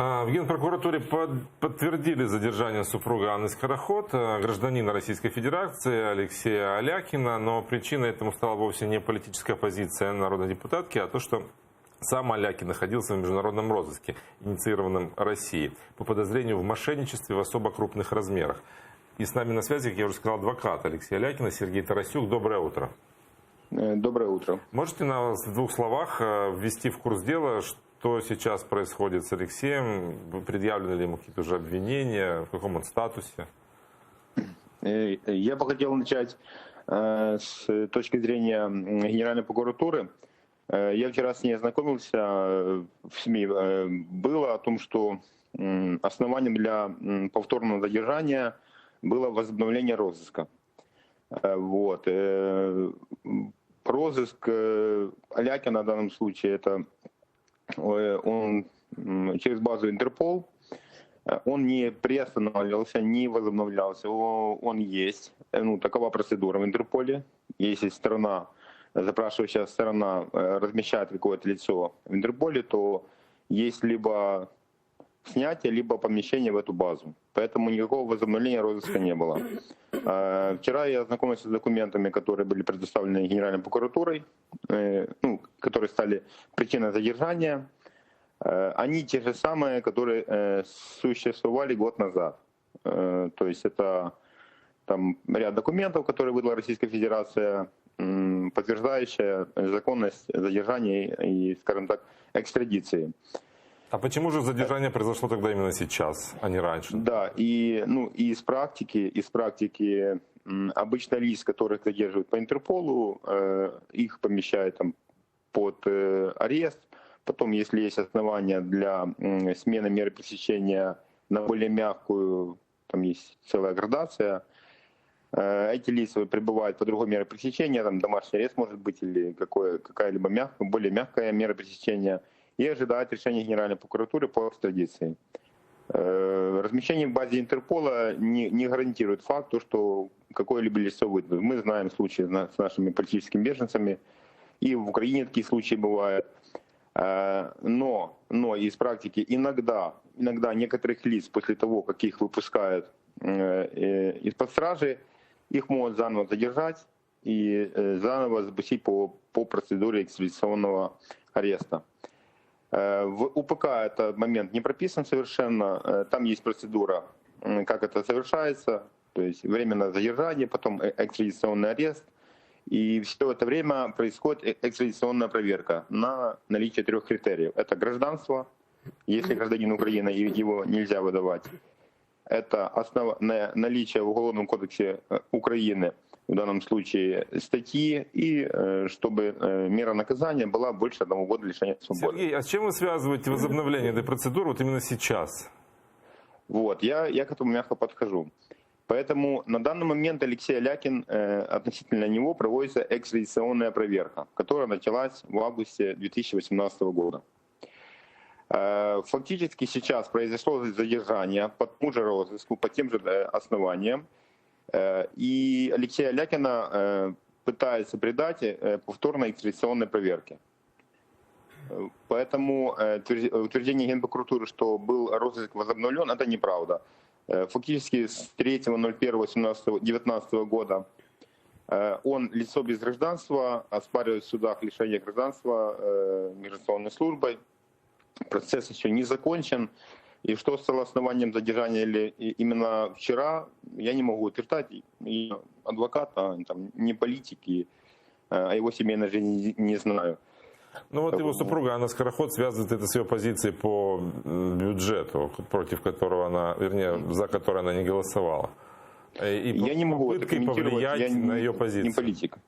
В Генпрокуратуре подтвердили задержание супруга Анны Скороход, гражданина Российской Федерации Алексея Алякина, но причиной этому стала вовсе не политическая позиция народной депутатки, а то, что сам Алякин находился в международном розыске, инициированном Россией, по подозрению в мошенничестве в особо крупных размерах. И с нами на связи, как я уже сказал, адвокат Алексея Алякина Сергей Тарасюк. Доброе утро. Доброе утро. Можете нас в двух словах ввести в курс дела, что сейчас происходит с Алексеем? Предъявлены ли ему какие-то уже обвинения? В каком он статусе? Я бы хотел начать с точки зрения Генеральной прокуратуры. Я вчера с ней ознакомился в СМИ. Было о том, что основанием для повторного задержания было возобновление розыска. Вот. Розыск Алякина в данном случае это он через базу Интерпол. Он не приостанавливался, не возобновлялся. Он есть. Такова процедура в Интерполе. Если сторона, запрашивающая сторона, размещает какое-то лицо в Интерполе, то есть либо снятие, либо помещение в эту базу. Поэтому никакого возобновления розыска не было. Вчера я ознакомился с документами, которые были предоставлены Генеральной прокуратурой, которые стали причиной задержания. Они те же самые, которые существовали год назад. То есть это там ряд документов, которые выдала Российская Федерация, подтверждающая законность задержания и, скажем так, экстрадиции. А почему же задержание произошло тогда именно сейчас, а не раньше? Да, и из практики обычно лиц, которых задерживают по Интерполу, их помещают там под арест. Потом, если есть основания для смены меры пресечения на более мягкую, там есть целая градация. Эти лица пребывают по другой мере пресечения, там домашний арест может быть или какая-либо более мягкая мера пресечения, и ожидают решения Генеральной прокуратуры по экстрадиции. Размещение в базе Интерпола не гарантирует факт, что какое-либо лицо выйдет. Мы знаем случаи с нашими политическими беженцами, и в Украине такие случаи бывают. Но из практики иногда некоторых лиц после того, как их выпускают из-под стражи, их могут заново задержать и заново запустить по процедуре экстрадиционного ареста. В УПК этот момент не прописан совершенно. Там есть процедура, как это совершается, то есть временное задержание, потом экстрадиционный арест. И все это время происходит экстрадиционная проверка на наличие 3 критериев. Это гражданство, если гражданин Украины, его нельзя выдавать. Это наличие в Уголовном кодексе Украины, в данном случае статьи, и чтобы мера наказания была больше 1 года лишения свободы. Сергей, а с чем вы связываете возобновление этой процедуры вот именно сейчас? Вот, я к этому мягко подхожу. Поэтому на данный момент Алексей Алякин, относительно него проводится экстрадиционная проверка, которая началась в августе 2018 года. Фактически сейчас произошло задержание по тому же розыску, по тем же основаниям, и Алексея Алякина пытаются предать повторной экстрадиционной проверке. Поэтому утверждение Генпрокуратуры, что был розыск возобновлен, это неправда. Фактически с 3.01.2019 года он лицо без гражданства, оспаривает в судах лишение гражданства миграционной службой. Процесс еще не закончен. И что стало основанием задержания именно вчера, я не могу утверждать. И адвокат, не политик, и о его семейной жизни не знаю. Ну вот его супруга Анна Скороход связывает это с ее позицией по бюджету, против которого она, вернее, за который она не голосовала. И я не могу это комментировать, повлиять я на ее позицию. Не политик.